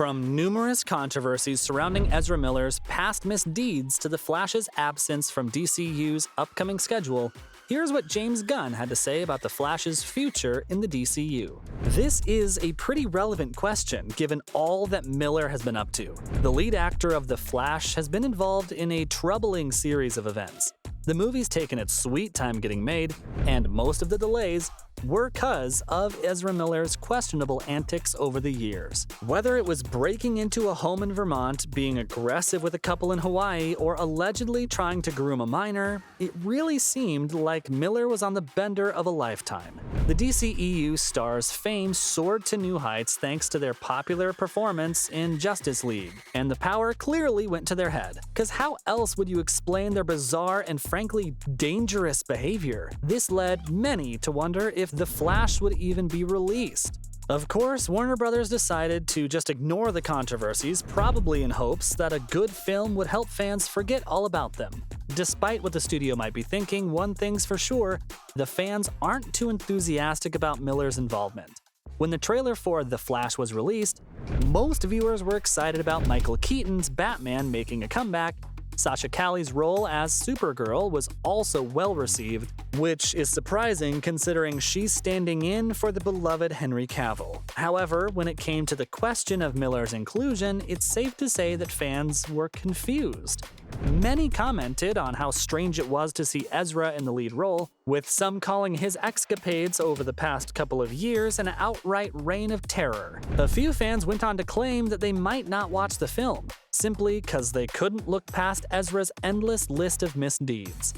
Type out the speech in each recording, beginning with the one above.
From numerous controversies surrounding Ezra Miller's past misdeeds to the Flash's absence from DCU's upcoming schedule, here's what James Gunn had to say about the Flash's future in the DCU. This is a pretty relevant question given all that Miller has been up to. The lead actor of The Flash has been involved in a troubling series of events. The movie's taken its sweet time getting made, and most of the delays were cause of Ezra Miller's questionable antics over the years. Whether it was breaking into a home in Vermont, being aggressive with a couple in Hawaii, or allegedly trying to groom a minor, it really seemed like Miller was on the bender of a lifetime. The DCEU star's fame soared to new heights thanks to their popular performance in Justice League, and the power clearly went to their head. Cause how else would you explain their bizarre and frankly dangerous behavior? This led many to wonder if The Flash would even be released. Of course, Warner Brothers decided to just ignore the controversies, probably in hopes that a good film would help fans forget all about them. Despite what the studio might be thinking, one thing's for sure, the fans aren't too enthusiastic about Miller's involvement. When the trailer for The Flash was released, most viewers were excited about Michael Keaton's Batman making a comeback. Sasha Calle's role as Supergirl was also well received, which is surprising considering she's standing in for the beloved Henry Cavill. However, when it came to the question of Miller's inclusion, it's safe to say that fans were confused. Many commented on how strange it was to see Ezra in the lead role, with some calling his escapades over the past couple of years an outright reign of terror. A few fans went on to claim that they might not watch the film, simply because they couldn't look past Ezra's endless list of misdeeds.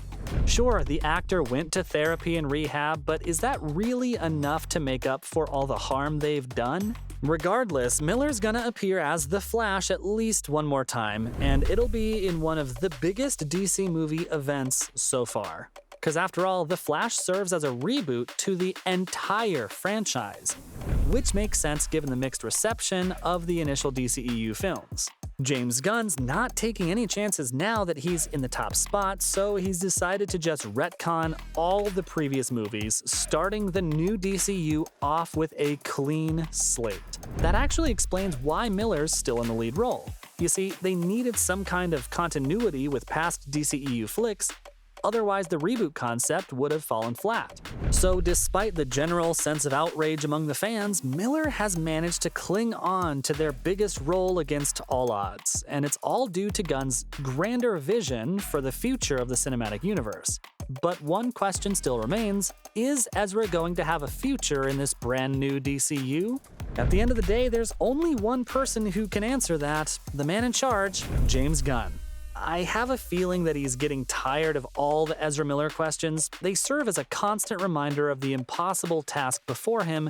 Sure, the actor went to therapy and rehab, but is that really enough to make up for all the harm they've done? Regardless, Miller's gonna appear as The Flash at least one more time, and it'll be in one of the biggest DC movie events so far. Because after all, The Flash serves as a reboot to the entire franchise, which makes sense given the mixed reception of the initial DCEU films. James Gunn's not taking any chances now that he's in the top spot, so he's decided to just retcon all the previous movies, starting the new DCU off with a clean slate. That actually explains why Miller's still in the lead role. You see, they needed some kind of continuity with past DCEU flicks, otherwise the reboot concept would have fallen flat. So despite the general sense of outrage among the fans, Miller has managed to cling on to their biggest role against all odds, and it's all due to Gunn's grander vision for the future of the cinematic universe. But one question still remains, is Ezra going to have a future in this brand new DCU? At the end of the day, there's only one person who can answer that, the man in charge, James Gunn. I have a feeling that he's getting tired of all the Ezra Miller questions. They serve as a constant reminder of the impossible task before him,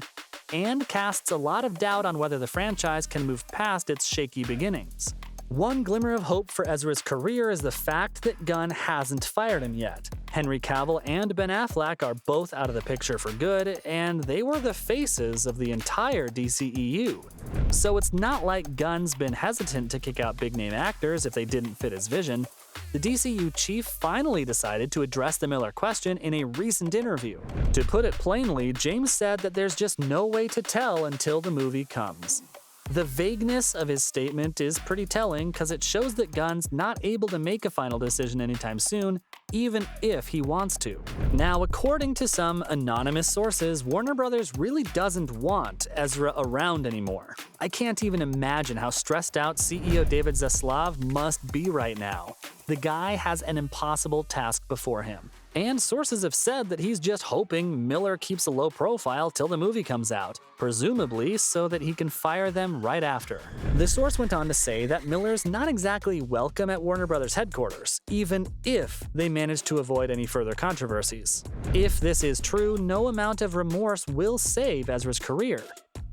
and casts a lot of doubt on whether the franchise can move past its shaky beginnings. One glimmer of hope for Ezra's career is the fact that Gunn hasn't fired him yet. Henry Cavill and Ben Affleck are both out of the picture for good, and they were the faces of the entire DCEU. So it's not like Gunn's been hesitant to kick out big-name actors if they didn't fit his vision. The DCU chief finally decided to address the Miller question in a recent interview. To put it plainly, James said that there's just no way to tell until the movie comes. The vagueness of his statement is pretty telling because it shows that Gunn's not able to make a final decision anytime soon, even if he wants to. Now, according to some anonymous sources, Warner Brothers really doesn't want Ezra around anymore. I can't even imagine how stressed out CEO David Zaslav must be right now. The guy has an impossible task before him. And sources have said that he's just hoping Miller keeps a low profile till the movie comes out, presumably so that he can fire them right after. The source went on to say that Miller's not exactly welcome at Warner Brothers headquarters, even if they manage to avoid any further controversies. If this is true, no amount of remorse will save Ezra's career.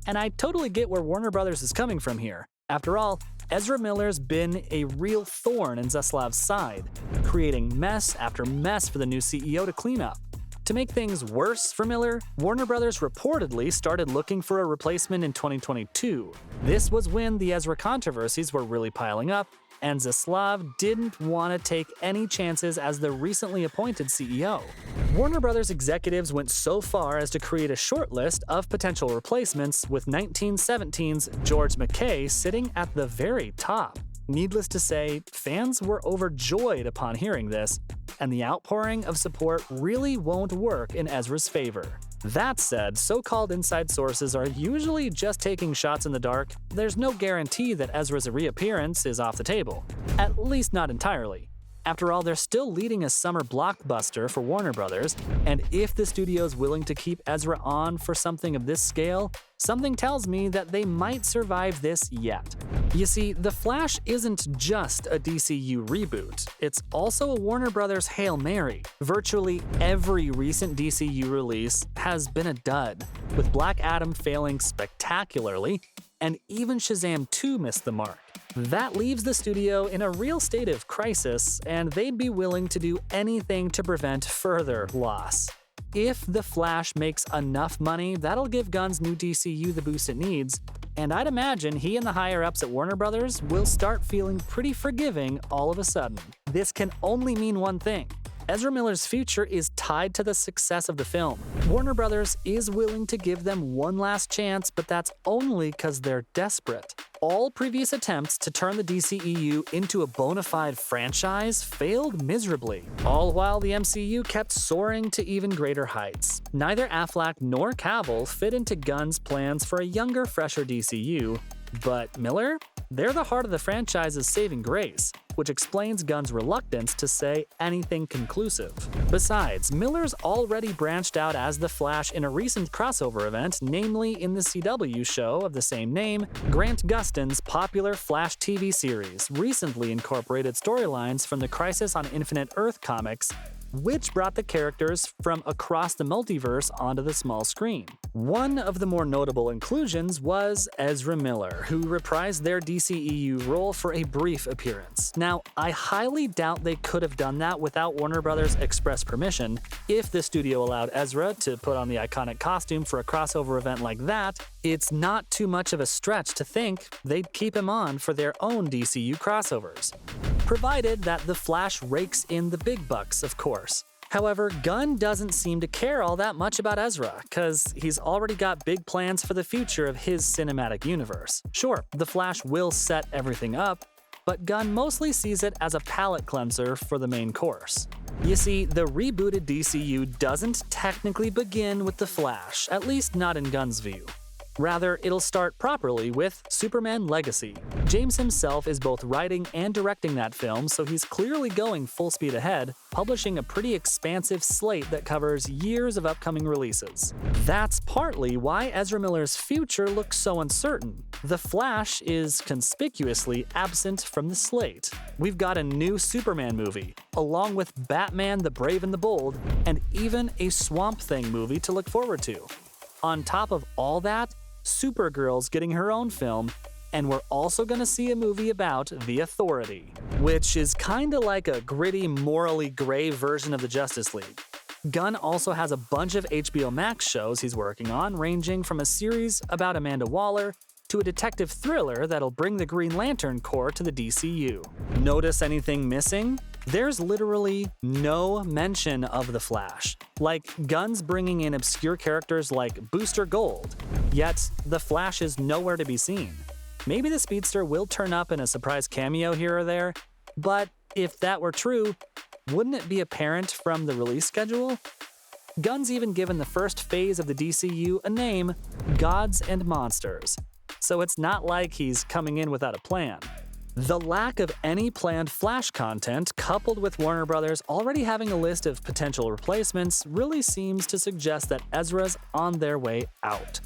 And I totally get where Warner Brothers is coming from here. After all, Ezra Miller's been a real thorn in Zaslav's side, creating mess after mess for the new CEO to clean up. To make things worse for Miller, Warner Brothers reportedly started looking for a replacement in 2022. This was when the Ezra controversies were really piling up, and Zaslav didn't want to take any chances as the recently appointed CEO. Warner Brothers executives went so far as to create a short list of potential replacements, with 1917's George McKay sitting at the very top. Needless to say, fans were overjoyed upon hearing this, and the outpouring of support really won't work in Ezra's favor. That said, so-called inside sources are usually just taking shots in the dark. There's no guarantee that Ezra's reappearance is off the table, at least not entirely. After all, they're still leading a summer blockbuster for Warner Brothers, and if the studio's willing to keep Ezra on for something of this scale, something tells me that they might survive this yet. You see, The Flash isn't just a DCU reboot, it's also a Warner Brothers Hail Mary. Virtually every recent DCU release has been a dud, with Black Adam failing spectacularly, and even Shazam 2 missed the mark. That leaves the studio in a real state of crisis, and they'd be willing to do anything to prevent further loss. If The Flash makes enough money, that'll give Gunn's new DCU the boost it needs, and I'd imagine he and the higher-ups at Warner Brothers will start feeling pretty forgiving all of a sudden. This can only mean one thing. Ezra Miller's future is tied to the success of the film. Warner Brothers is willing to give them one last chance, but that's only because they're desperate. All previous attempts to turn the DCEU into a bona fide franchise failed miserably, all while the MCU kept soaring to even greater heights. Neither Affleck nor Cavill fit into Gunn's plans for a younger, fresher DCU, but Miller? They're the heart of the franchise's saving grace, which explains Gunn's reluctance to say anything conclusive. Besides, Miller's already branched out as the Flash in a recent crossover event, namely in the CW show of the same name. Grant Gustin's popular Flash TV series recently incorporated storylines from the Crisis on Infinite Earth comics, which brought the characters from across the multiverse onto the small screen. One of the more notable inclusions was Ezra Miller, who reprised their DCEU role for a brief appearance. Now, I highly doubt they could have done that without Warner Brothers' express permission. If the studio allowed Ezra to put on the iconic costume for a crossover event like that, it's not too much of a stretch to think they'd keep him on for their own DCU crossovers. Provided that The Flash rakes in the big bucks, of course. However, Gunn doesn't seem to care all that much about Ezra, cause he's already got big plans for the future of his cinematic universe. Sure, The Flash will set everything up, but Gunn mostly sees it as a palate cleanser for the main course. You see, the rebooted DCU doesn't technically begin with The Flash, at least not in Gunn's view. Rather, it'll start properly with Superman Legacy. James himself is both writing and directing that film, so he's clearly going full speed ahead, publishing a pretty expansive slate that covers years of upcoming releases. That's partly why Ezra Miller's future looks so uncertain. The Flash is conspicuously absent from the slate. We've got a new Superman movie, along with Batman the Brave and the Bold, and even a Swamp Thing movie to look forward to. On top of all that, Supergirl's getting her own film, and we're also gonna see a movie about the Authority, which is kinda like a gritty, morally gray version of the Justice League. Gunn also has a bunch of HBO Max shows he's working on, ranging from a series about Amanda Waller to a detective thriller that'll bring the Green Lantern Corps to the DCU. Notice anything missing? There's literally no mention of The Flash. Like, Gunn's bringing in obscure characters like Booster Gold, yet The Flash is nowhere to be seen. Maybe the speedster will turn up in a surprise cameo here or there, but if that were true, wouldn't it be apparent from the release schedule? Gunn's even given the first phase of the DCU a name, Gods and Monsters, so it's not like he's coming in without a plan. The lack of any planned Flash content, coupled with Warner Brothers already having a list of potential replacements, really seems to suggest that Ezra's on their way out.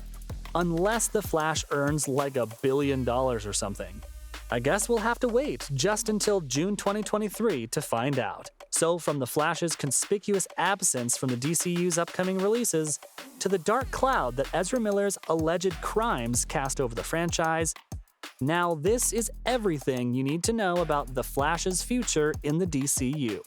Unless The Flash earns like $1 billion or something. I guess we'll have to wait just until June 2023 to find out. So from The Flash's conspicuous absence from the DCU's upcoming releases, to the dark cloud that Ezra Miller's alleged crimes cast over the franchise, now this is everything you need to know about The Flash's future in the DCU.